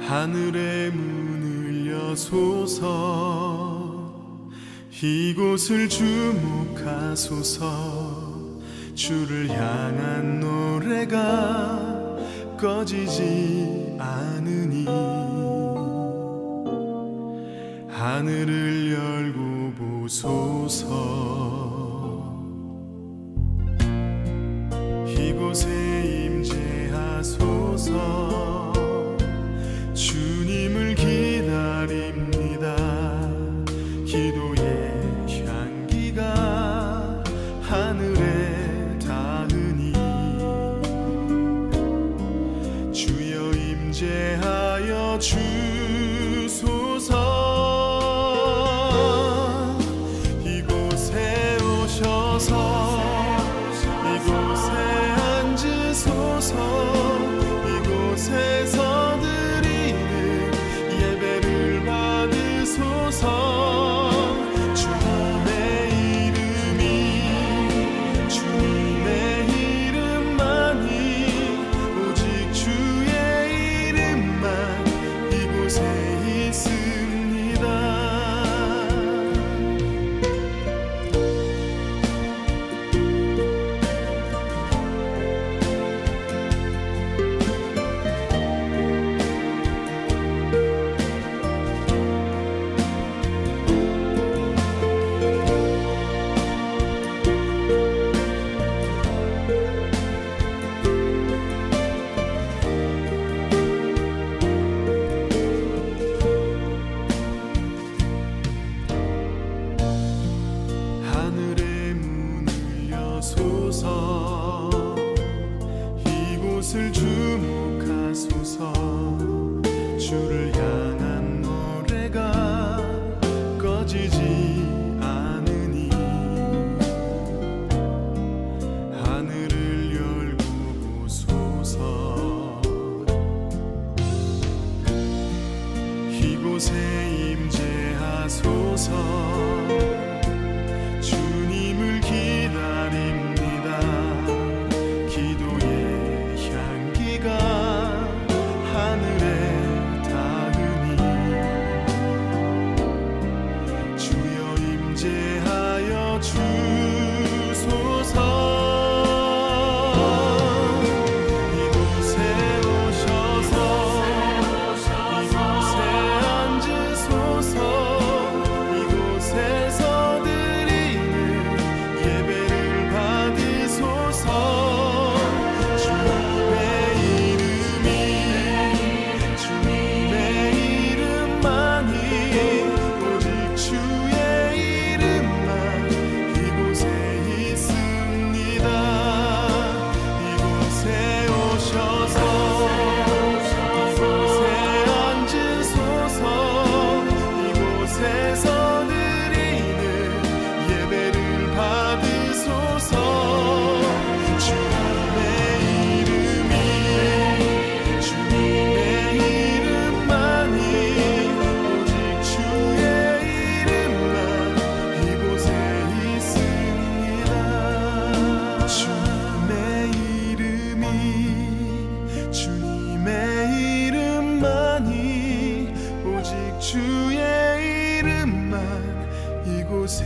하늘의 문을 여소서, 이곳을 주목하소서. 주를 향한 노래가 꺼지지 않으니 하늘을 열고 보소서. 이곳에 임재하소서. 주님을 기다립니다. 기도의 향기가 하늘에 닿으니 주여 임재하여 주소서. 이곳에 오셔서 이곳에 앉으소서. 이곳에서 드리는 예배를 받으소서. 주님의 이름이 주님의 이름만이 오직 주의 이름만 이곳에 있습니다. 하늘의 문을 여소서. 이곳을 주목하소서. 주를 향한 노래가 꺼지지 않으니 하늘을 열고 보소서. 이곳에 임재하소서. 주님을 기다립니다. 기도의 향기가 하늘에 닿으니 주여 임재하여 주소서. 이곳에 오셔서 이곳에 앉으소서. 이곳에서 예배를 받으소서. 주님의 이름이 주님의 이름만이 오직 주의 이름만 이곳에 있습니다. 이곳에 오셔서 이곳에 앉으소서. 이곳에서 드리는 예배를 받으소서. 주님의 이름이 주님의 이름만이 오직 주의 이름만 이곳에 있습니다. 주님의 이름이 주님의 이름만이 오직 주의 이름만 이곳에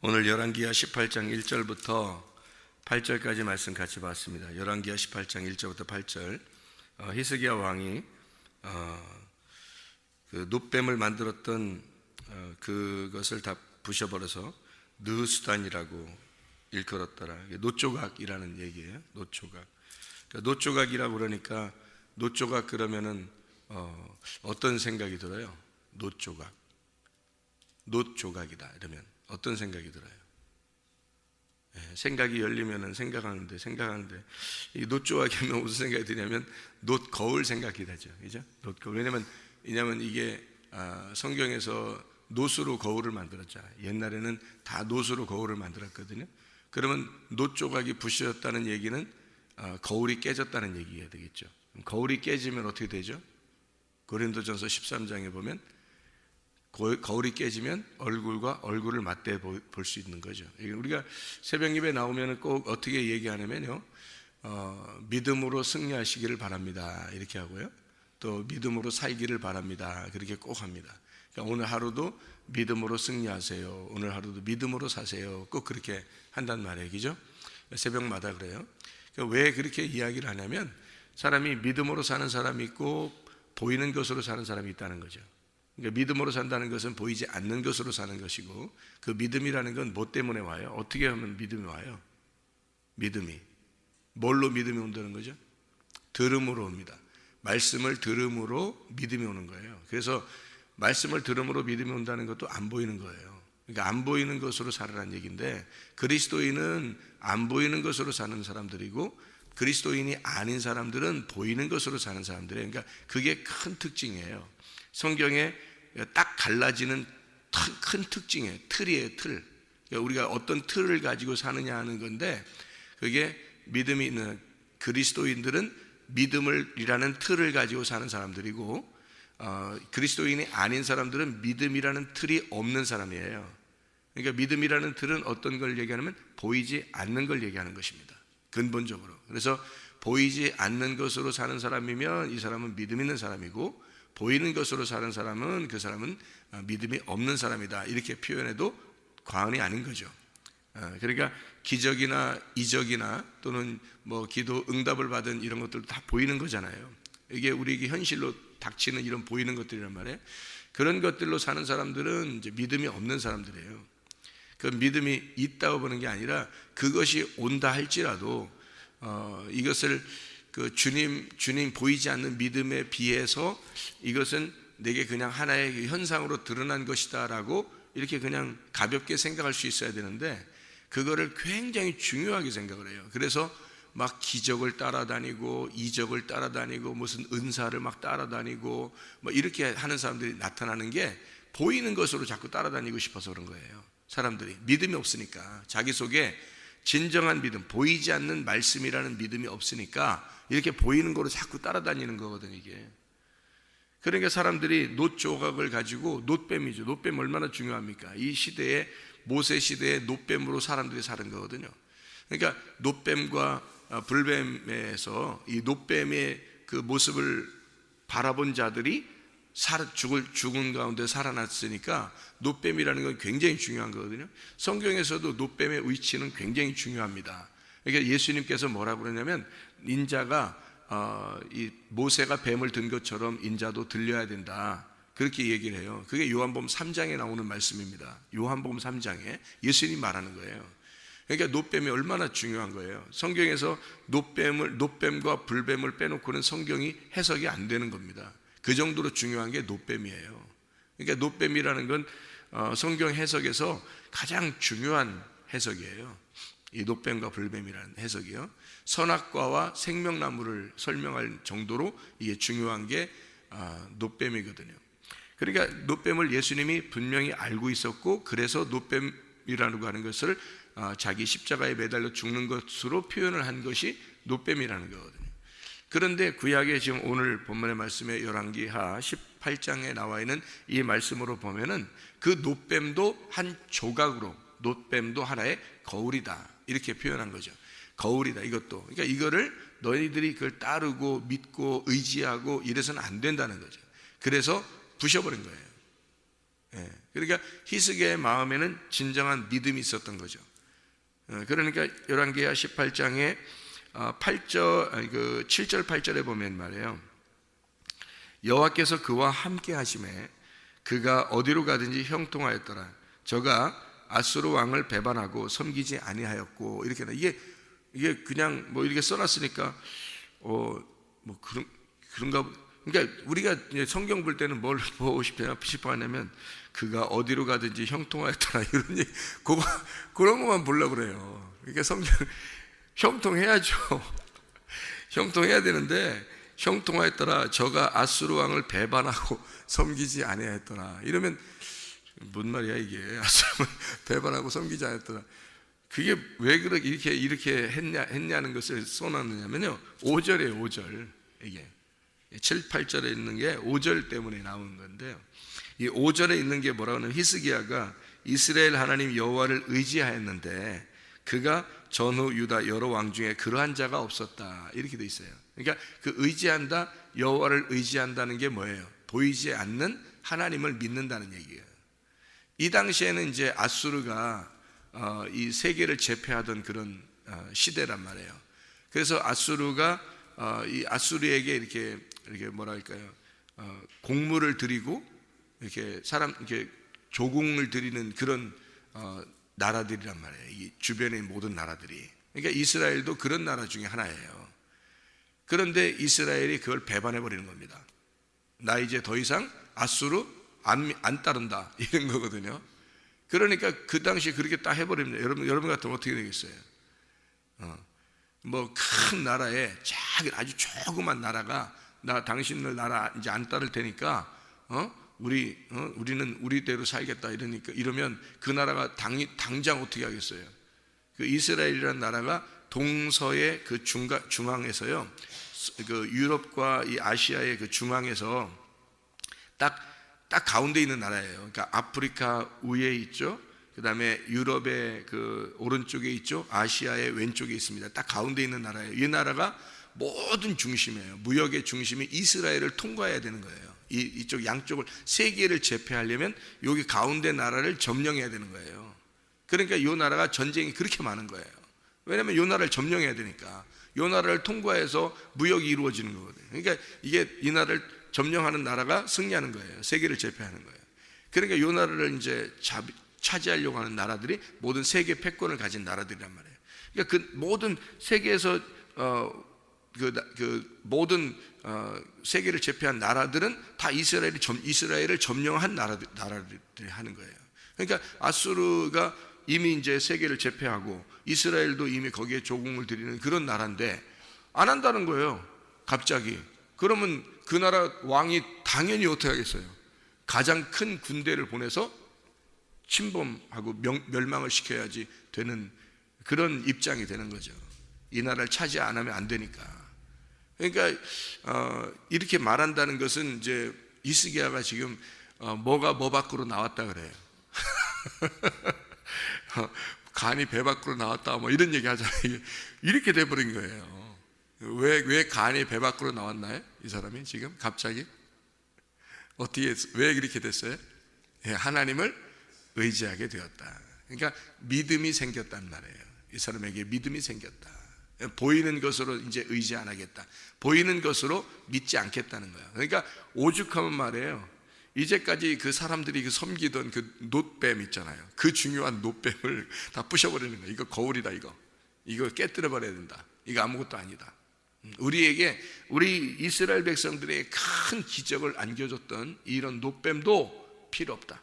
오늘 열왕기하 18장 1절부터 8절까지 말씀 같이 봤습니다. 열왕기하 18장 1절부터 8절. 히스기야 왕이 그 놋뱀을 만들었던 그것을 다 부셔버려서 느수단이라고 일컬었더라. 놋조각이라는 얘기예요. 놋조각. 그러니까 놋조각이라고 그러니까 놋조각 그러면은 어떤 생각이 들어요? 놋조각. 놋조각이다 이러면 어떤 생각이 들어요? 생각이 열리면은 생각하는데 이 놋조각이면 무슨 생각이 드냐면 놋 거울 생각이 나죠, 그죠? 놋 거울. 왜냐면 왜냐하면 이게 성경에서 노수로 거울을 만들었잖아요. 옛날에는 다 노수로 거울을 만들었거든요. 그러면 노 조각이 부셔졌다는 얘기는 거울이 깨졌다는 얘기가 되겠죠. 거울이 깨지면 어떻게 되죠? 고린도전서 13장에 보면 거울이 깨지면 얼굴과 얼굴을 맞대 볼 수 있는 거죠. 우리가 새벽 예배 나오면 꼭 어떻게 얘기하냐면요, 믿음으로 승리하시기를 바랍니다 이렇게 하고요, 또 믿음으로 살기를 바랍니다 그렇게 꼭 합니다. 그러니까 오늘 하루도 믿음으로 승리하세요, 오늘 하루도 믿음으로 사세요, 꼭 그렇게 한단 말이에요. 그죠? 새벽마다 그래요. 그러니까 왜 그렇게 이야기를 하냐면, 사람이 믿음으로 사는 사람이 있고 보이는 것으로 사는 사람이 있다는 거죠. 그러니까 믿음으로 산다는 것은 보이지 않는 것으로 사는 것이고, 그 믿음이라는 건 뭐 때문에 와요? 어떻게 하면 믿음이 와요? 믿음이 뭘로 믿음이 온다는 거죠? 들음으로 옵니다. 말씀을 들음으로 믿음이 오는 거예요. 그래서 말씀을 들음으로 믿음이 온다는 것도 안 보이는 거예요. 그러니까 안 보이는 것으로 살으라는 얘기인데, 그리스도인은 안 보이는 것으로 사는 사람들이고 그리스도인이 아닌 사람들은 보이는 것으로 사는 사람들이에요. 그러니까 그게 큰 특징이에요. 성경에 딱 갈라지는 큰 특징이에요. 틀이에요, 틀. 그러니까 우리가 어떤 틀을 가지고 사느냐 하는 건데, 그게 믿음이 있는 그리스도인들은 믿음이라는 틀을 가지고 사는 사람들이고, 그리스도인이 아닌 사람들은 믿음이라는 틀이 없는 사람이에요. 그러니까 믿음이라는 틀은 어떤 걸 얘기하냐면 보이지 않는 걸 얘기하는 것입니다, 근본적으로. 그래서 보이지 않는 것으로 사는 사람이면 이 사람은 믿음 있는 사람이고, 보이는 것으로 사는 사람은 그 사람은 믿음이 없는 사람이다 이렇게 표현해도 과언이 아닌 거죠. 그러니까 기적이나 이적이나 또는 뭐 기도 응답을 받은 이런 것들도 다 보이는 거잖아요. 이게 우리에게 현실로 닥치는 이런 보이는 것들이란 말이에요. 그런 것들로 사는 사람들은 이제 믿음이 없는 사람들이에요. 그 믿음이 있다고 보는 게 아니라, 그것이 온다 할지라도 이것을 그 주님 보이지 않는 믿음에 비해서 이것은 내게 그냥 하나의 현상으로 드러난 것이다라고 이렇게 그냥 가볍게 생각할 수 있어야 되는데, 그거를 굉장히 중요하게 생각을 해요. 그래서 막 기적을 따라다니고 이적을 따라다니고 무슨 은사를 막 따라다니고 뭐 이렇게 하는 사람들이 나타나는 게 보이는 것으로 자꾸 따라다니고 싶어서 그런 거예요. 사람들이 믿음이 없으니까, 자기 속에 진정한 믿음, 보이지 않는 말씀이라는 믿음이 없으니까 이렇게 보이는 거로 자꾸 따라다니는 거거든요, 이게. 그러니까 사람들이 놋 조각을 가지고, 놋뱀이죠. 놋뱀 얼마나 중요합니까? 이 시대에, 모세 시대에 놋뱀으로 사람들이 사는 거거든요. 그러니까 놋뱀과 불뱀에서 이 놋뱀의 그 모습을 바라본 자들이 죽은 가운데 살아났으니까 놋뱀이라는 건 굉장히 중요한 거거든요. 성경에서도 놋뱀의 위치는 굉장히 중요합니다. 그러니까 예수님께서 뭐라고 그러냐면, 인자가 이 모세가 뱀을 든 것처럼 인자도 들려야 된다 그렇게 얘기를 해요. 그게 요한복음 3장에 나오는 말씀입니다. 요한복음 3장에 예수님이 말하는 거예요. 그러니까 놋뱀이 얼마나 중요한 거예요. 성경에서 놋뱀과 불뱀을 빼놓고는 성경이 해석이 안 되는 겁니다. 그 정도로 중요한 게 놋뱀이에요. 그러니까 놋뱀이라는 건 성경 해석에서 가장 중요한 해석이에요. 이 놋뱀과 불뱀이라는 해석이요, 선악과와 생명나무를 설명할 정도로 이게 중요한 게 놋뱀이거든요. 그러니까 놋뱀을 예수님이 분명히 알고 있었고, 그래서 놋뱀이라고 하는 것을 자기 십자가에 매달려 죽는 것으로 표현을 한 것이 놋뱀이라는 거거든요. 그런데 구약의 지금 오늘 본문의 말씀에 열왕기하 18장에 나와 있는 이 말씀으로 보면은 그 놋뱀도 한 조각으로, 놋뱀도 하나의 거울이다 이렇게 표현한 거죠. 거울이다 이것도. 그러니까 이거를 너희들이 그걸 따르고 믿고 의지하고 이래서는 안 된다는 거죠. 그래서 부셔버린 거예요. 그러니까 히스기야의 마음에는 진정한 믿음이 있었던 거죠. 그러니까 열왕기하 18장에 7절 8절에 보면 말이에요, 여호와께서 그와 함께 하심에 그가 어디로 가든지 형통하였더라. 저가 아수르 왕을 배반하고 섬기지 아니하였고, 이렇게 이게 그냥 뭐 이렇게 써놨으니까 뭐 그런가. 그러니까 우리가 성경 볼 때는 뭘 보고 싶어 하냐면, 그가 어디로 가든지 형통하였더라 이런 얘기, 그런 것만 보려고 그래요. 그러니까 성경 형통해야죠. 형통해야 되는데 형통하였더라. 저가 아수르 왕을 배반하고 섬기지 아니하였더라. 이러면 뭔 말이야 이게? 아수르 배반하고 섬기지 않았더라. 그게 왜 그렇게 이렇게 했냐는 것을 써놨느냐면요, 5절이에요. 5절. 이게 7, 8절에 있는 게 5절 때문에 나오는 건데요. 이 5절에 있는 게 뭐라고 하냐면, 히스기야가 이스라엘 하나님 여호와를 의지하였는데 그가 전후 유다 여러 왕 중에 그러한 자가 없었다, 이렇게 돼 있어요. 그러니까 그 의지한다, 여호와를 의지한다는 게 뭐예요? 보이지 않는 하나님을 믿는다는 얘기예요. 이 당시에는 이제 아수르가 이 세계를 제패하던 그런 시대란 말이에요. 그래서 아수르가 이 아수르에게 이렇게 뭐랄까요, 공물을 드리고 이렇게 조공을 드리는 그런 나라들이란 말이에요. 이 주변의 모든 나라들이. 그러니까 이스라엘도 그런 나라 중에 하나예요. 그런데 이스라엘이 그걸 배반해 버리는 겁니다. 나 이제 더 이상 아수르 안 따른다, 이런 거거든요. 그러니까 그 당시에 그렇게 딱 해버립니다. 여러분 같으면 어떻게 되겠어요? 뭐 큰 나라에 아주 조그만 나라가 나 당신들 나라 이제 안 따를 테니까 우리는 우리대로 살겠다, 이러면 그 나라가 당장 어떻게 하겠어요? 그 이스라엘이라는 나라가 동서의 그 중앙에서요, 그 유럽과 이 아시아의 그 중앙에서 딱 가운데 있는 나라예요. 그러니까 아프리카 위에 있죠. 그 다음에 유럽의 그 오른쪽에 있죠. 아시아의 왼쪽에 있습니다. 딱 가운데 있는 나라예요. 이 나라가 모든 중심이에요. 무역의 중심이 이스라엘을 통과해야 되는 거예요. 이쪽 양쪽을, 세계를 제패하려면 여기 가운데 나라를 점령해야 되는 거예요. 그러니까 이 나라가 전쟁이 그렇게 많은 거예요. 왜냐하면 이 나라를 점령해야 되니까. 이 나라를 통과해서 무역이 이루어지는 거거든요. 그러니까 이 나라를 점령하는 나라가 승리하는 거예요. 세계를 제패하는 거예요. 그러니까 이 나라를 이제 차지하려고 하는 나라들이 모든 세계 패권을 가진 나라들이란 말이에요. 그러니까 그 모든 세계에서 모든 세계를 제패한 나라들은 다 이스라엘을 점령한 나라들이 하는 거예요. 그러니까 아수르가 이미 이제 세계를 제패하고 이스라엘도 이미 거기에 조공을 드리는 그런 나라인데 안 한다는 거예요, 갑자기. 그러면 그 나라 왕이 당연히 어떻게 하겠어요? 가장 큰 군대를 보내서 침범하고 멸망을 시켜야지 되는 그런 입장이 되는 거죠. 이 나라를 차지 안 하면 안 되니까. 그러니까 이렇게 말한다는 것은 이제 히스기야가 지금 뭐가 뭐 밖으로 나왔다 그래요. 간이 배 밖으로 나왔다, 뭐 이런 얘기 하잖아요. 이렇게 돼버린 거예요. 왜 간이 배 밖으로 나왔나요? 이 사람이 지금 갑자기 왜 그렇게 됐어요? 하나님을 의지하게 되었다. 그러니까 믿음이 생겼단 말이에요. 이 사람에게 믿음이 생겼다. 보이는 것으로 이제 의지 안 하겠다. 보이는 것으로 믿지 않겠다는 거예요. 그러니까 오죽하면 말이에요, 이제까지 그 사람들이 섬기던 그 놋뱀 있잖아요. 그 중요한 놋뱀을 다 부셔버리는 거예요. 이거 거울이다, 이거 깨뜨려 버려야 된다. 이거 아무것도 아니다. 우리 이스라엘 백성들에게 큰 기적을 안겨줬던 이런 놋뱀도 필요 없다.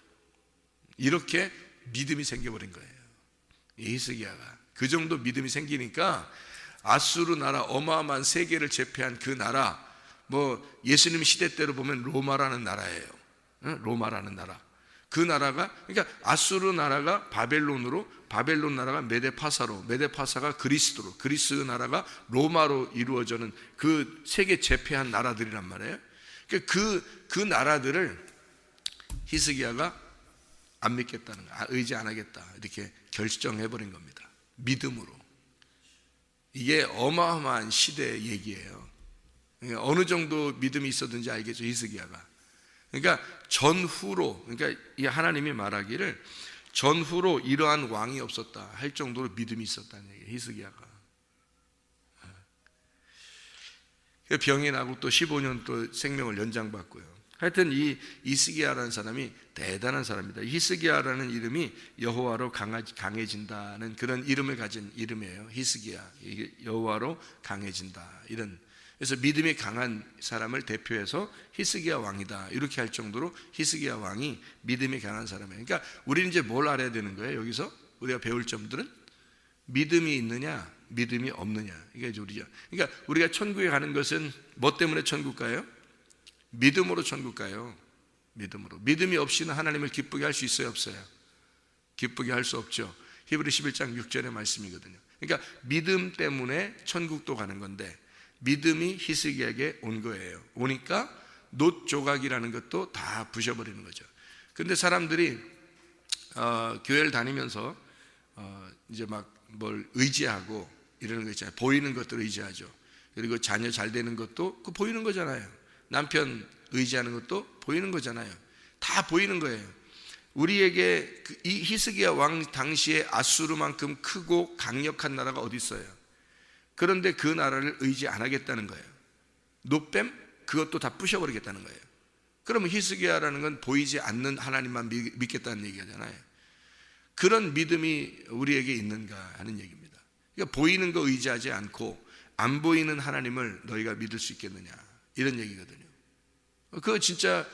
이렇게 믿음이 생겨버린 거예요. 히스기야가 그 정도 믿음이 생기니까 아수르 나라, 어마어마한 세계를 제패한 그 나라, 뭐 예수님 시대 때로 보면 로마라는 나라예요. 로마라는 나라. 그 나라가, 그러니까 아수르 나라가 바벨론 나라가 메데파사로, 메데파사가 그리스도로, 그리스 나라가 로마로 이루어지는 그 세계 제패한 나라들이란 말이에요. 그 나라들을 히스기야가 안 믿겠다는 거, 의지 안 하겠다, 이렇게 결정해버린 겁니다. 믿음으로. 이게 어마어마한 시대의 얘기예요. 어느 정도 믿음이 있었는지 알겠죠, 히스기야가. 그러니까 전후로, 그러니까 이 하나님이 말하기를 전후로 이러한 왕이 없었다 할 정도로 믿음이 있었다는 얘기예요, 히스기야가. 병이 나고 또 15년 또 생명을 연장받고요. 하여튼 이 히스기야라는 사람이 대단한 사람입니다. 히스기야라는 이름이 여호와로 강해진다는 그런 이름을 가진 이름이에요. 히스기야, 여호와로 강해진다, 이런. 그래서 믿음이 강한 사람을 대표해서 히스기야 왕이다, 이렇게 할 정도로 히스기야 왕이 믿음이 강한 사람이에요. 그러니까 우리는 이제 뭘 알아야 되는 거예요? 여기서 우리가 배울 점들은 믿음이 있느냐 믿음이 없느냐. 이게 우리죠. 그러니까 우리가 천국에 가는 것은 뭐 때문에 천국 가요? 믿음으로 천국 가요. 믿음으로. 믿음이 없이는 하나님을 기쁘게 할 수 있어요, 없어요? 기쁘게 할 수 없죠. 히브리 11장 6절의 말씀이거든요. 그러니까 믿음 때문에 천국도 가는 건데 믿음이 히스기야에게 온 거예요. 오니까 놋 조각이라는 것도 다 부셔버리는 거죠. 근데 사람들이 교회를 다니면서 이제 막 뭘 의지하고 이러는 거 있잖아요. 보이는 것들을 의지하죠. 그리고 자녀 잘 되는 것도 그 보이는 거잖아요. 남편 의지하는 것도 보이는 거잖아요. 다 보이는 거예요. 우리에게 이 히스기야 왕 당시에 아수르만큼 크고 강력한 나라가 어디 있어요? 그런데 그 나라를 의지 안 하겠다는 거예요. 놋뱀 그것도 다 부셔버리겠다는 거예요. 그러면 히스기야라는 건 보이지 않는 하나님만 믿겠다는 얘기잖아요. 그런 믿음이 우리에게 있는가 하는 얘기입니다. 그러니까 보이는 거 의지하지 않고 안 보이는 하나님을 너희가 믿을 수 있겠느냐 이런 얘기거든요. 그거 진짜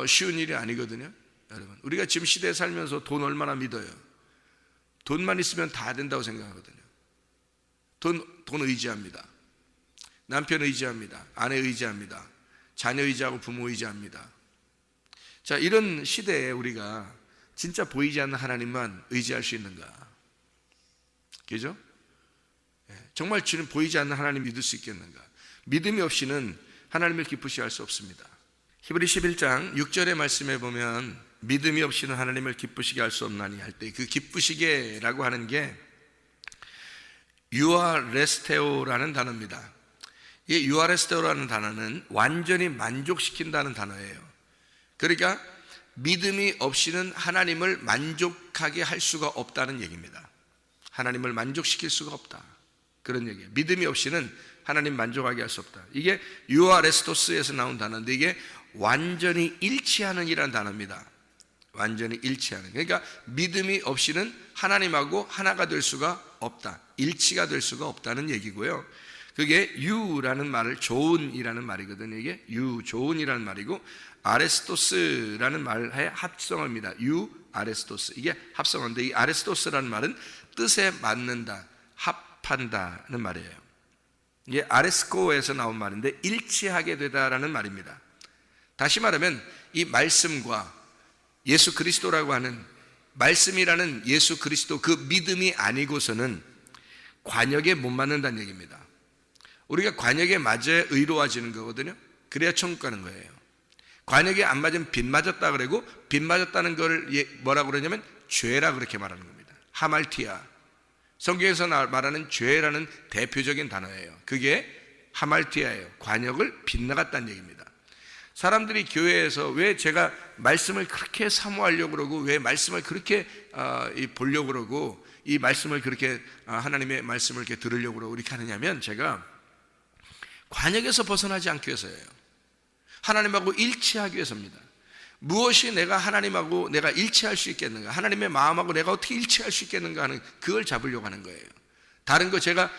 쉬운 일이 아니거든요. 여러분, 우리가 지금 시대에 살면서 돈 얼마나 믿어요? 돈만 있으면 다 된다고 생각하거든요. 돈 의지합니다. 남편 의지합니다. 아내 의지합니다. 자녀 의지하고 부모 의지합니다. 자, 이런 시대에 우리가 진짜 보이지 않는 하나님만 의지할 수 있는가? 그죠? 정말 주는 보이지 않는 하나님 믿을 수 있겠는가? 믿음이 없이는 하나님을 기쁘시게 할 수 없습니다. 히브리 11장 6절의 말씀에 보면 믿음이 없이는 하나님을 기쁘시게 할 수 없나니 할 때 그 기쁘시게라고 하는 게 유아레스테오라는 단어입니다. 이 유아레스테오라는 단어는 완전히 만족시킨다는 단어예요. 그러니까 믿음이 없이는 하나님을 만족하게 할 수가 없다는 얘기입니다. 하나님을 만족시킬 수가 없다. 그런 얘기예요. 믿음이 없이는 하나님 만족하게 할 수 없다. 이게 유아레스토스에서 나온 단어인데 이게 완전히 일치하는 이라는 단어입니다. 완전히 일치하는. 그러니까 믿음이 없이는 하나님하고 하나가 될 수가 없다. 일치가 될 수가 없다는 얘기고요. 그게 유라는 말을 좋은이라는 말이거든요. 이게 유 좋은이라는 말이고 아레스토스라는 말의 합성어입니다. 유 아레스토스. 이게 합성어인데 이 아레스토스라는 말은 뜻에 맞는다, 합한다는 말이에요. 이게 아레스코에서 나온 말인데 일치하게 되다라는 말입니다. 다시 말하면 이 말씀과 예수 그리스도라고 하는 말씀이라는 예수 그리스도 그 믿음이 아니고서는 관역에 못 맞는다는 얘기입니다. 우리가 관역에 맞아야 의로워지는 거거든요. 그래야 천국 가는 거예요. 관역에 안 맞으면 빚 맞았다 그러고 빚 맞았다는 걸 뭐라고 그러냐면 죄라 그렇게 말하는 겁니다. 하말티아. 성경에서 말하는 죄라는 대표적인 단어예요. 그게 하말티아예요. 관역을 빗나갔다는 얘기입니다. 사람들이 교회에서 왜 제가 말씀을 그렇게 사모하려고 그러고 왜 말씀을 그렇게 보려고 그러고 이 말씀을 그렇게 하나님의 말씀을 이렇게 들으려고 그러고 이렇게 하느냐면 제가 관역에서 벗어나지 않기 위해서예요. 하나님하고 일치하기 위해서입니다. 무엇이 내가 하나님하고 내가 일치할 수 있겠는가? 하나님의 마음하고 내가 어떻게 일치할 수 있겠는가 하는 그걸 잡으려고 하는 거예요. 다른 거 제가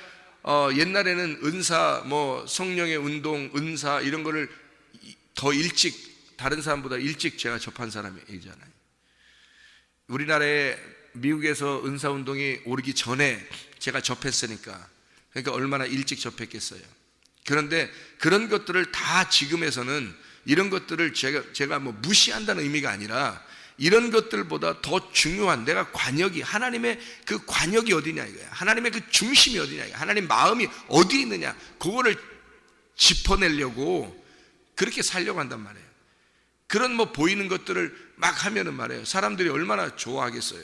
옛날에는 은사, 성령의 운동, 은사 이런 거를 더 일찍 다른 사람보다 일찍 제가 접한 사람이잖아요. 우리나라에 미국에서 은사 운동이 오르기 전에 제가 접했으니까 그러니까 얼마나 일찍 접했겠어요. 그런데 그런 것들을 다 지금에서는 이런 것들을 제가 무시한다는 의미가 아니라 이런 것들보다 더 중요한 내가 관역이 하나님의 그 관역이 어디냐 이거야. 하나님의 그 중심이 어디냐 이거야. 하나님 마음이 어디에 있느냐 그거를 짚어내려고 그렇게 살려고 한단 말이에요. 그런 보이는 것들을 막 하면은 말이에요. 사람들이 얼마나 좋아하겠어요.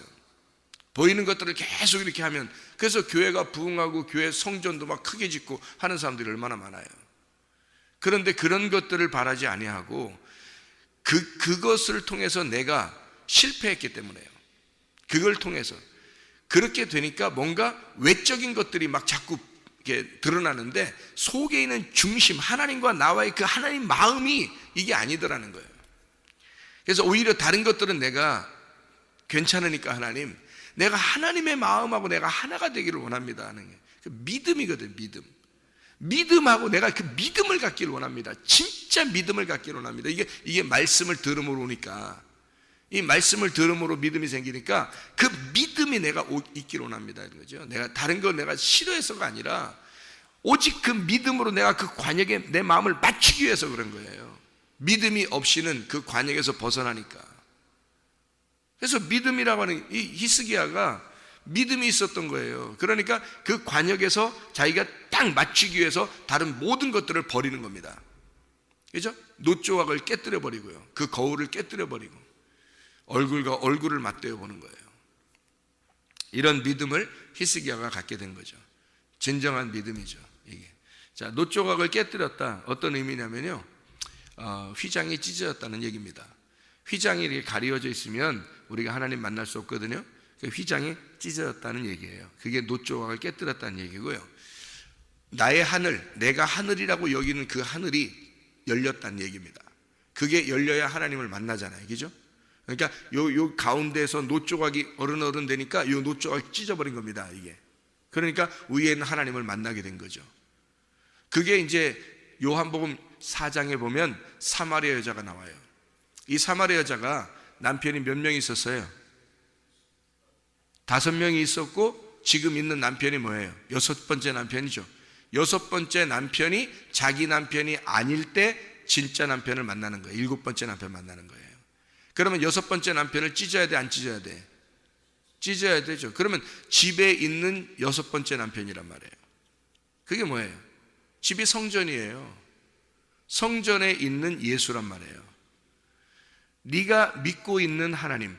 보이는 것들을 계속 이렇게 하면 그래서 교회가 부흥하고 교회 성전도 막 크게 짓고 하는 사람들이 얼마나 많아요. 그런데 그런 것들을 바라지 아니하고 그것을 통해서 내가 실패했기 때문에요. 그걸 통해서 그렇게 되니까 뭔가 외적인 것들이 막 자꾸 이렇게 드러나는데 속에 있는 중심 하나님과 나와의 그 하나님 마음이 이게 아니더라는 거예요. 그래서 오히려 다른 것들은 내가 괜찮으니까 하나님 내가 하나님의 마음하고 내가 하나가 되기를 원합니다 하는 게 믿음이거든. 믿음하고 내가 그 믿음을 갖기를 원합니다. 진짜 믿음을 갖기를 원합니다. 이게 말씀을 들음으로 오니까 이 말씀을 들음으로 믿음이 생기니까 그 믿음이 내가 있기를 원합니다. 이런 거죠. 내가 다른 거 내가 싫어해서가 아니라 오직 그 믿음으로 내가 그 관역에 내 마음을 맞추기 위해서 그런 거예요. 믿음이 없이는 그 관역에서 벗어나니까. 그래서 믿음이라고 하는 이 히스기야가 믿음이 있었던 거예요. 그러니까 그 관역에서 자기가 딱 맞추기 위해서 다른 모든 것들을 버리는 겁니다. 그죠? 놋조각을 깨뜨려 버리고요. 그 거울을 깨뜨려 버리고 얼굴과 얼굴을 맞대어 보는 거예요. 이런 믿음을 히스기야가 갖게 된 거죠. 진정한 믿음이죠. 이게. 자, 놋조각을 깨뜨렸다. 어떤 의미냐면요. 휘장이 찢어졌다는 얘기입니다. 휘장이 이렇게 가리워져 있으면 우리가 하나님 만날 수 없거든요. 그 휘장이 찢어졌다는 얘기예요. 그게 놋조각을 깨뜨렸다는 얘기고요. 나의 하늘, 내가 하늘이라고 여기는 그 하늘이 열렸다는 얘기입니다. 그게 열려야 하나님을 만나잖아요. 그죠? 그러니까 요 가운데에서 놋조각이 어른 되니까 요 놋조각이 찢어버린 겁니다. 이게. 그러니까 위에 있는 하나님을 만나게 된 거죠. 그게 이제 요한복음 4장에 보면 사마리아 여자가 나와요. 이 사마리아 여자가 남편이 몇 명이 있었어요? 5명이 있었고 지금 있는 남편이 뭐예요? 6번째 남편이죠. 6번째 남편이 자기 남편이 아닐 때 진짜 남편을 만나는 거예요. 7번째 남편 만나는 거예요. 그러면 6번째 남편을 찢어야 돼, 안 찢어야 돼? 찢어야 되죠. 그러면 집에 있는 6번째 남편이란 말이에요. 그게 뭐예요? 집이 성전이에요. 성전에 있는 예수란 말이에요. 네가 믿고 있는 하나님,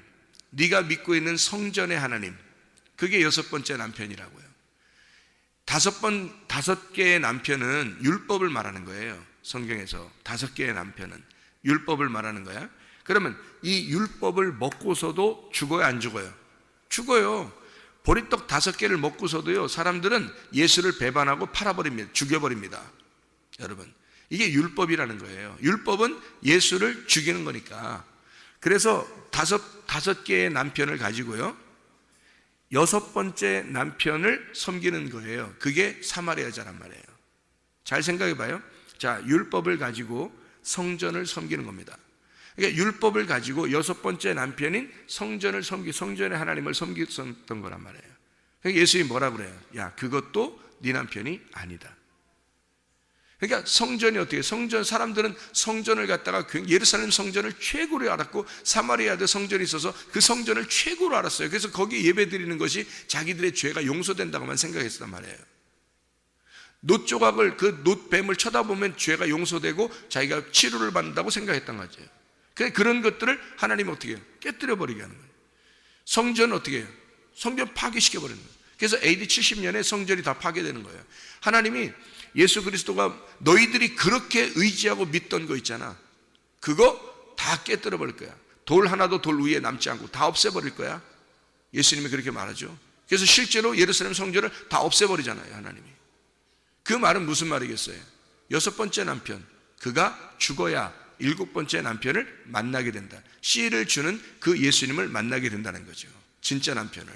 네가 믿고 있는 성전의 하나님, 그게 6번째 남편이라고요. 5개의 남편은 율법을 말하는 거예요. 성경에서 5개의 남편은 율법을 말하는 거야. 그러면 이 율법을 먹고서도 죽어요, 안 죽어요? 죽어요. 보리떡 5개를 먹고서도요, 사람들은 예수를 배반하고 팔아버립니다. 죽여버립니다. 여러분, 이게 율법이라는 거예요. 율법은 예수를 죽이는 거니까. 그래서 5개의 남편을 가지고요, 6번째 남편을 섬기는 거예요. 그게 사마리아 여자란 말이에요. 잘 생각해 봐요. 자, 율법을 가지고 성전을 섬기는 겁니다. 그러니까 율법을 가지고 6번째 남편인 성전을 성전의 하나님을 섬겼던 거란 말이에요. 그러니까 예수님이 뭐라 그래요? 야, 그것도 네 남편이 아니다. 그러니까 성전이 어떻게, 성전, 사람들은 성전을 갖다가 예루살렘 성전을 최고로 알았고 사마리아도 성전이 있어서 그 성전을 최고로 알았어요. 그래서 거기 예배 드리는 것이 자기들의 죄가 용서된다고만 생각했단 말이에요. 놋조각을, 그 놋뱀을 쳐다보면 죄가 용서되고 자기가 치료를 받는다고 생각했던 거죠. 그런 것들을 하나님이 어떻게 해요? 깨뜨려 버리게 하는 거예요. 성전은 어떻게 해요? 성전 파괴시켜 버리는 거예요. 그래서 AD 70년에 성전이 다 파괴되는 거예요. 하나님이 예수 그리스도가 너희들이 그렇게 의지하고 믿던 거 있잖아, 그거 다 깨뜨려 버릴 거야. 돌 하나도 돌 위에 남지 않고 다 없애버릴 거야. 예수님이 그렇게 말하죠. 그래서 실제로 예루살렘 성전을 다 없애버리잖아요, 하나님이. 그 말은 무슨 말이겠어요? 6번째 남편, 그가 죽어야 7번째 남편을 만나게 된다. 씨를 주는 그 예수님을 만나게 된다는 거죠. 진짜 남편을.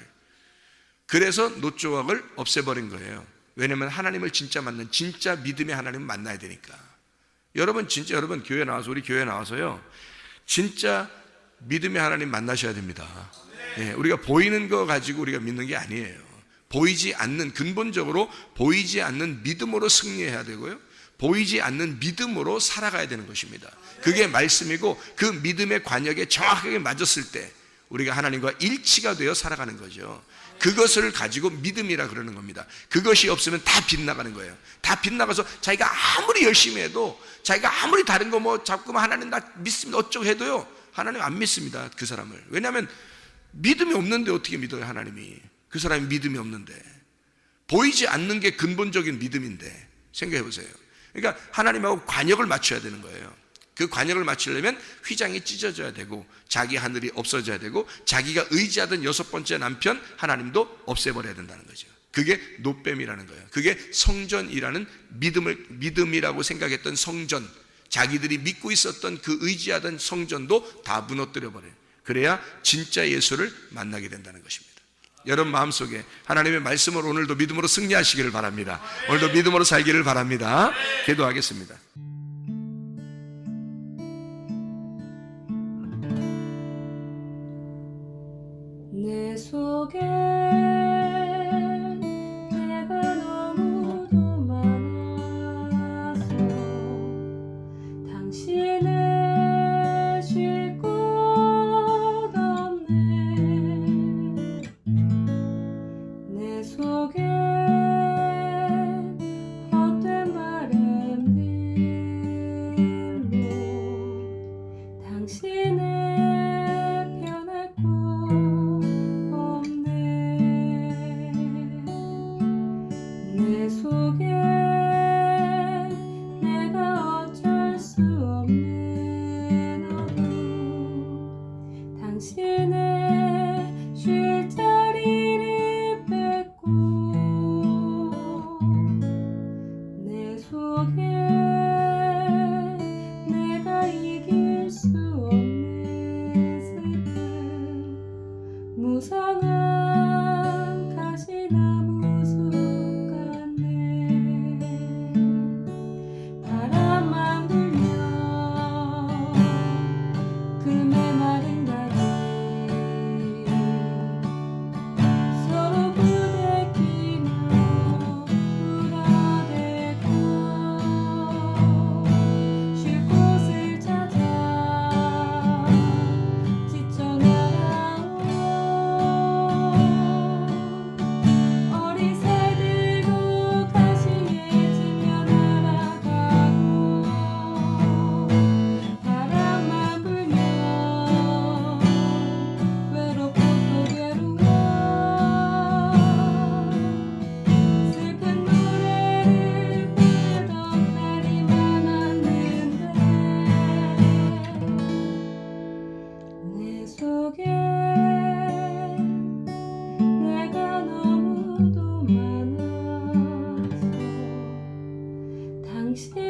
그래서 놋조각을 없애버린 거예요. 왜냐하면 하나님을 진짜 만난, 진짜 믿음의 하나님을 만나야 되니까. 여러분, 진짜 여러분 교회 나와서, 우리 교회 나와서요, 진짜 믿음의 하나님 만나셔야 됩니다. 예, 우리가 보이는 거 가지고 우리가 믿는 게 아니에요. 보이지 않는, 근본적으로 보이지 않는 믿음으로 승리해야 되고요, 보이지 않는 믿음으로 살아가야 되는 것입니다. 그게 말씀이고, 그 믿음의 관역에 정확하게 맞았을 때 우리가 하나님과 일치가 되어 살아가는 거죠. 그것을 가지고 믿음이라 그러는 겁니다. 그것이 없으면 다 빗나가는 거예요. 다 빗나가서 자기가 아무리 열심히 해도, 자기가 아무리 다른 거 뭐 자꾸만 하나님 나 믿습니다 어쩌고 해도요, 하나님 안 믿습니다, 그 사람을. 왜냐하면 믿음이 없는데 어떻게 믿어요, 하나님이. 그 사람이 믿음이 없는데. 보이지 않는 게 근본적인 믿음인데. 생각해 보세요. 그러니까 하나님하고 관역을 맞춰야 되는 거예요. 그 관역을 맞추려면 휘장이 찢어져야 되고, 자기 하늘이 없어져야 되고, 자기가 의지하던 6번째 남편 하나님도 없애버려야 된다는 거죠. 그게 놋뱀이라는 거예요. 그게 성전이라는 믿음이라고 생각했던 성전, 자기들이 믿고 있었던 그 의지하던 성전도 다 무너뜨려 버려요. 그래야 진짜 예수를 만나게 된다는 것입니다. 여러분 마음속에 하나님의 말씀을 오늘도 믿음으로 승리하시기를 바랍니다. 오늘도 믿음으로 살기를 바랍니다. 기도하겠습니다. 속에 내가 너무도 많아서 당신을 쉴 곳 없네. 내 속에 헛된 바램들로 당신을 변할 곳 없네. 내 속에 내가 어쩔 수 없는 어둠, 당신의 쉴 자리를 뺏고 내 속에 내가 이길 수 없는 슬픔, 무성한 가시나무 숲 같네. 바람만 불면 그 메마른 가지 서로 부대끼며 울어대고 쉴 곳을 찾아 지쳐 날아온 어리새들도 가시에 지며 날아가고, 바람만 불면 외롭고 또 괴로워 슬픈 노래를 부르던 날이 많았는데 내 속에 내가 너무도 많아서 당신